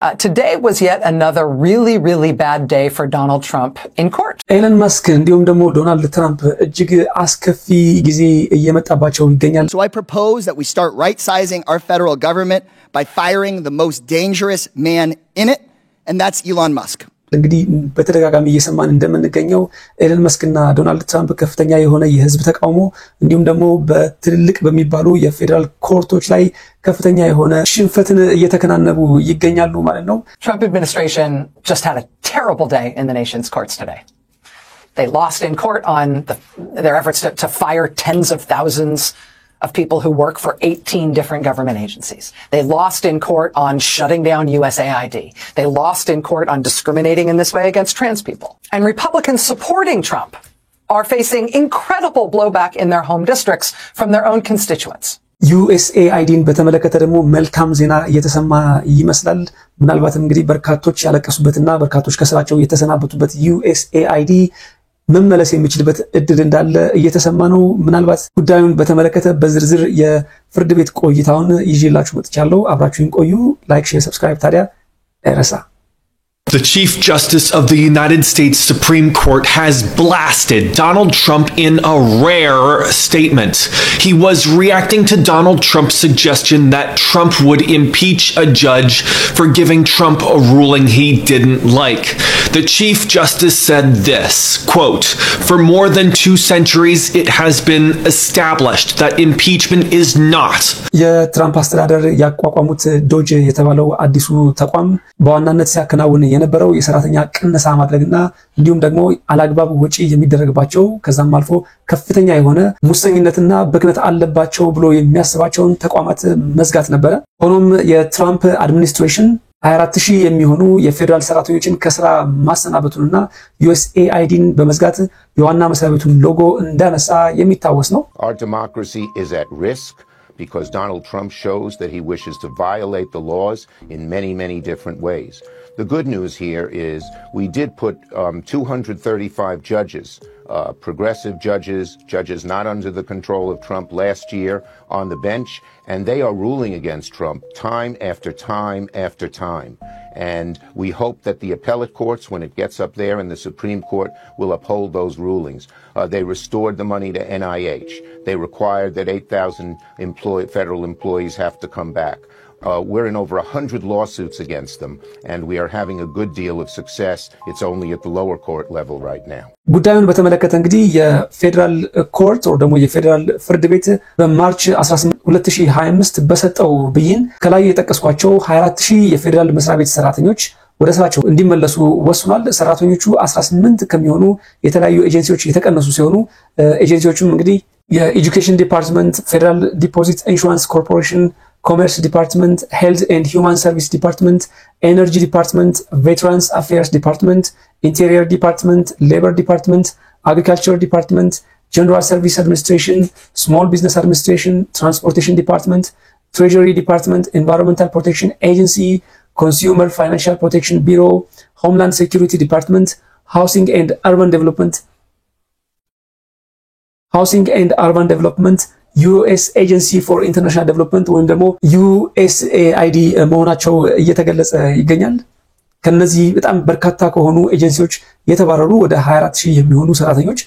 Today was yet another really, really bad day for Donald Trump in court. Elon Musk እንዲሁም ደግሞ ዶናልድ ትራምፕ እጅግ አስከፊ ጊዜ እየመጣባቸው ይገኛል. So I propose that we start right-sizing our federal government by firing the most dangerous man in it, and that's Elon Musk. እንግዲህ በተደጋጋሚ እየሰማን እንደምንገኘው ኤለን መስክና ዶናልድ ትራምፕ ከፍተኛ የሆነ የህዝብ ተቃውሞ እንዲሁም ደግሞ በትልልቅ በሚባሉ የፌደራል ኮርቶች ላይ ከፍተኛ የሆነ ሽንፈትን እየተከናነቡ ይገኛሉ ማለት ነው. Trump administration just had a terrible day in the nation's courts today. They lost in court on their efforts to fire tens of thousands of people who work for 18 different government agencies. They lost in court on shutting down USAID. They lost in court on discriminating in this way against trans people. And Republicans supporting Trump are facing incredible blowback in their home districts from their own constituents. USAIDን በተመለከተ ደግሞ መልካም ዜና እየተሰማ ይመስላል. ምናልባትም እንግዲህ በርካቶች ያለቀሱበትና በርካቶች ከስራቸው የተሰናበቱበት USAID መመለስ የሚችልበት እድል እንዳለ እየተሰማ ነው. ምናልባት ጉዳዩን በተመለከተ በዝርዝር የፍርድ ቤት ቆይታውን ይዤላችሁ መጥቻለሁ. አብራችሁን ቆዩ. ላይክ፣ ሼር፣ ሰብስክራይብ ታዲያ አይረሳ. The Chief Justice of the United States Supreme Court has blasted Donald Trump in a rare statement. He was reacting to Donald Trump's suggestion that Trump would impeach a judge for giving Trump a ruling he didn't like. The Chief Justice said this, quote, "For more than 2 centuries, it has been established that impeachment is not." የትራምፕ አስተዳደር ያቋቋሙት ዶጅ የተባለው አዲሱ ተቋም በዋናነት ሲያከናውን የነበረው የሰራተኛ ቅነሳ ማድረግና እንዲሁም ደግሞ አላግባብ ወጪ የሚደረግባቸው ከዛም አልፎ ከፍተኛ የሆነ ሙሰኝነትና ብክነት አለባቸው ብሎ የሚያስባቸውን ተቋማት መዝጋት ነበር. ሆኖም የትራምፕ አድሚኒስትሬሽን 24000 የሚሆኑ የፌደራል ሰራተኞችን ከስራ ማሰናበቱንና USAIDን በመዝጋት የዋና መስሪያ ቤቱን ሎጎ እንዳነሳ የሚታወስ ነው. Our democracy is at risk because Donald Trump shows that he wishes to violate the laws in many, many different ways. The good news here is we did put 235 judges, progressive judges not under the control of Trump last year on the bench, and they are ruling against Trump time after time after time. And we hope that the appellate courts, when it gets up there in the Supreme Court, will uphold those rulings. They restored the money to NIH. They required that 8,000 federal employees have to come back. We're in over 100 lawsuits against them, and we are having a good deal of success. It's only at the lower court level right now. ጉዳዩን በተመለከተ እንግዲህ የፌደራል ኮርት ወይ ደግሞ የፌደራል ፍርድ ቤት በማርች 18 2025 በሰጠው ብይን ከላይ የጠቀስኳቸው 24000 የፌደራል መስሪያ ቤት ሰራተኞች ወደ ስራቸው እንዲመለሱ ወስኗል. ሰራተኞቹ 18 ከሚሆኑ የተለያዩ ኤጀንሲዎች የተቀነሱ ሲሆኑ ኤጀንሲዎቹም እንግዲህ የኤጁኬሽን ዲፓርትመንት፣ ፌደራል ዲፖዚት ኢንሹራንስ ኮርፖሬሽን፣ Commerce Department, Health and Human Service Department, Energy Department, Veterans Affairs Department, Interior Department, Labor Department, Agriculture Department, General Service Administration, Small Business Administration, Transportation Department, Treasury Department, Environmental Protection Agency, Consumer Financial Protection Bureau, Homeland Security Department, Housing and Urban Development, US Agency for International Development ወይም ደግሞ USAID መሆናቸው እየተገለጸ ይገኛል. ከነዚህ በጣም በርካታ ከሆኑ ኤጀንሲዎች የተባረሩ ወደ 24000 የሚሆኑ ሰራተኞች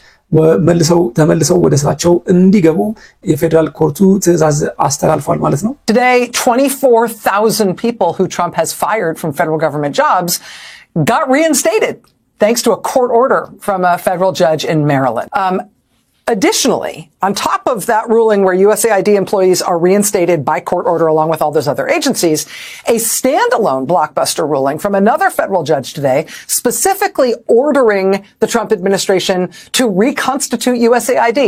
ተመልሰው ወደ ስራቸው እንዲገቡ የፌደራል ኮርቱ ትዕዛዝ አስተላልፏል ማለት ነው. Today 24,000 people who Trump has fired from federal government jobs got reinstated thanks to a court order from a federal judge in Maryland. Additionally, on top of that ruling where USAID employees are reinstated by court order along with all those other agencies, a standalone blockbuster ruling from another federal judge today specifically ordering the Trump administration to reconstitute USAID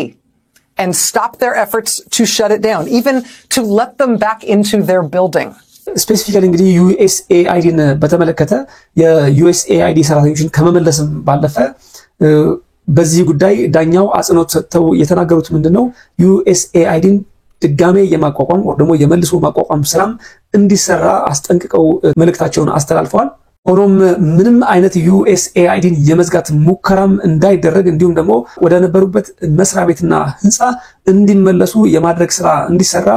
and stop their efforts to shut it down, even to let them back into their building. Specifically እንግዲህ USAIDን በተመለከተ የUSAID ሰራተኞችን ከመመለስም ባለፈ በዚህ ጉዳይ ዳኛው አጽንኦት ሰጥተው የተናገሩት ምንድነው USAIDን ድጋሜ የማቋቋም ወይ ደግሞ የመልሶ ማቋቋም ስራም እንዲሰራ አስጠንቅቀው መልእክታቸውን አስተላልፈዋል. ሆኖም ምንም አይነት USAIDን የመዝጋት ሙከራም እንዳይደረግ እንዲሁም ደግሞ ወደ ነበሩበት መስሪያ ቤትና ህንጻ እንዲመለሱ የማድረግ ስራ እንዲሰራ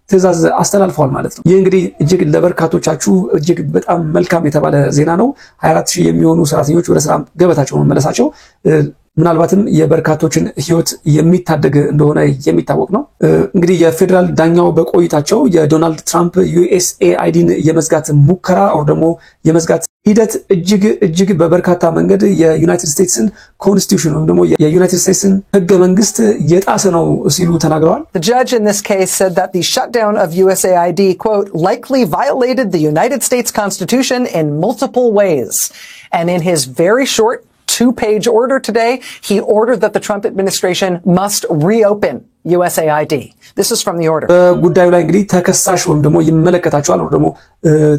ትዕዛዝ አስተላልፈዋል ማለት ነው። ይህ እንግዲህ እጅግ ለበርካቶቻችሁ እጅግ በጣም መልካም የተባለ ዜና ነው። 24000 የሚሆኑ ሰራተኞች ወደ ስራ ገበታቸው መመለሳቸው ምናልባትም የበርካቶችን ህይወት የሚታደግ እንደሆነ የሚታወቅ ነው። እንግዲህ የፌደራል ዳኛው በቆይታቸው የዶናልድ ትራምፕ USAIDን የመዝጋት ሙከራ or ደግሞ የመዝጋት ሂደት እጅግ በበርካታ መንገድ የዩናይትድ ስቴትስን ኮንስቲቱሽን or ደግሞ የዩናይትድ ስቴትስን ህገ መንግስት የጣሰ ነው ሲሉ ተናግረዋል። The judge in this case said that the shutdown of USAID, quote, likely violated the United States Constitution in multiple ways. And in his very short 2-page order today, he ordered that the Trump administration must reopen USAID. This is from the order. ጉዳዩ ላይ እንግዲህ ተከሳሽ ወይም ደግሞ ይመለከታቸዋል ወይ ደግሞ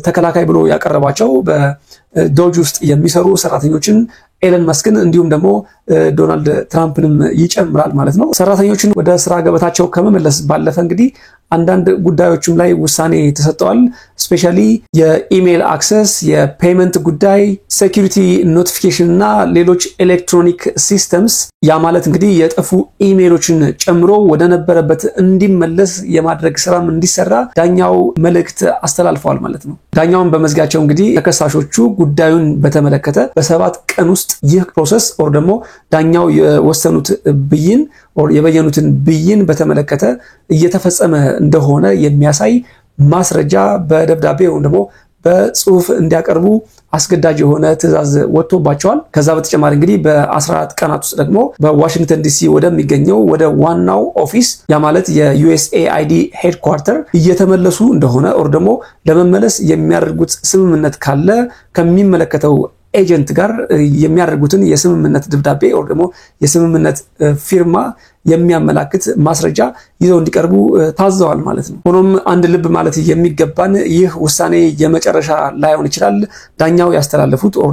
ተከላካይ ብሎ ያቀረባቸው በዶጅ ውስጥ የሚሰሩ ሰራተኞችን ኤለን መስክን እንዲሁም ደግሞ ዶናልድ ትራምፕንም ይጨምራል ማለት ነው። ሰራተኞችን ወደ ስራ ገበታቸው ከመመለስ ባለፈ እንግዲህ አንዳንድ ጉዳዮችም ላይ ውሳኔ ተሰጥቷል። ስፔሻሊ የኢሜል አክሰስ፣ የፔመንት ጉዳይ፣ ሴኩሪቲ ኖቲፊኬሽን እና ሌሎች ኤሌክትሮኒክ ሲስተምስ ያ ማለት እንግዲህ የጠፉ ኢሜሎችን ጨምሮ ወደ ነበረበት እንዲመለስ የማድረግ ስራም እንዲሰራ ዳኛው መልእክት አስተላልፈዋል ማለት ነው። ዳኛውን በመዝጋቸው እንግዲህ ተከሳሾቹ ጉዳዩን በተመለከተ በ7 ቀን ውስጥ ይህ ፕሮሰስ or ደግሞ ዳኛው የወሰኑት ብይን or የበየኑትን ብይን በተመለከተ እየተፈጸመ እንደሆነ የሚያሳይ ማስረጃ በደብዳቤ ወይ ደግሞ በጽሁፍ እንዲያቀርቡ አስገዳጅ የሆነ ትዕዛዝ ወጥቶባቸዋል። ከዛ በተጨማሪ እንግዲህ በ14 ቀናት ውስጥ ደግሞ በዋሽንግተን ዲሲ ወደሚገኘው ወደ ዋናው ኦፊስ ያ ማለት የUSAID ሄድኳርተር እየተመለሱ እንደሆነ or ደግሞ ለመመለስ የሚያደርጉት ስምምነት ካለ ከሚመለከተው ኤጀንት ጋር የሚያደርጉትን የስምምነት ደብዳቤ or ደግሞ የስምምነት ፊርማ የሚያመላክት ማስረጃ ይዘው እንዲቀርቡ ታዘዋል ማለት ነው። ሆኖም አንድ ልብ ማለት የሚገባን ይህ ውሳኔ የመጨረሻ ላይሆን ይችላል። ዳኛው ያስተላለፉት or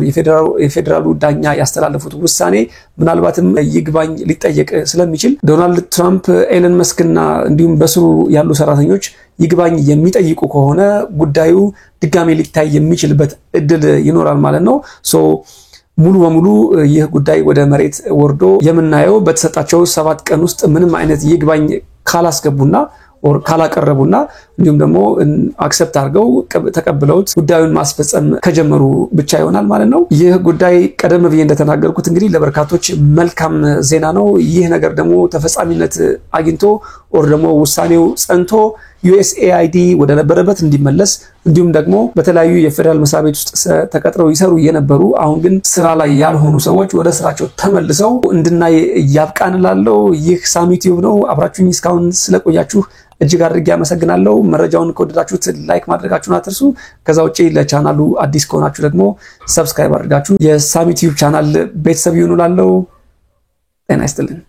የፌደራሉ ዳኛ ያስተላለፉት ውሳኔ ምናልባትም ይግባኝ ሊጠየቅ ስለሚችል ዶናልድ ትራምፕ ኤለን መስክና እንዲሁም በስሩ ያሉ ሰራተኞች ይግባኝ የሚጠይቁ ከሆነ ጉዳዩ ድጋሜ ሊታይ የሚችልበት እድል ይኖራል ማለት ነው። ሙሉ በሙሉ ይህ ጉዳይ ወደ መሬት ወርዶ የምናየው በተሰጣቸው 7 ቀን ውስጥ ምንም አይነት ይግባኝ ካላስገቡና or ካላቀረቡና እንዲሁም ደግሞ አክሰፕት አድርገው ተቀብለውት ጉዳዩን ማስፈጸም ከጀመሩ ብቻ ይሆናል ማለት ነው። ይህ ጉዳይ ቀደም ብዬ እንደተናገርኩት እንግዲህ ለበርካቶች መልካም ዜና ነው። ይህ ነገር ደግሞ ተፈጻሚነት አግኝቶ or ደግሞ ውሳኔው ጸንቶ USAID ወደ ነበረበት እንዲመለስ እንዲሁም ደግሞ በተለያዩ የፌደራል መስሪያ ቤት ውስጥ ተቀጥረው ይሰሩ የነበሩ አሁን ግን ስራ ላይ ያልሆኑ ሰዎች ወደ ስራቸው ተመልሰው እንድናይ ያብቃንላለው። ይህ ሳሚቲዩብ ነው። አብራችሁኝ እስካሁን ስለቆያችሁ እጅግ አድርጌ አመሰግናለሁ። መረጃውን ከወደዳችሁት ላይክ ማድረጋችሁን አትርሱ። ከዛ ውጪ ለቻናሉ አዲስ ከሆናችሁ ደግሞ ሰብስክራይብ አድርጋችሁ የሳሚቲዩብ ቻናል ቤተሰብ ይሁኑላለው። ጤና ይስጥልኝ።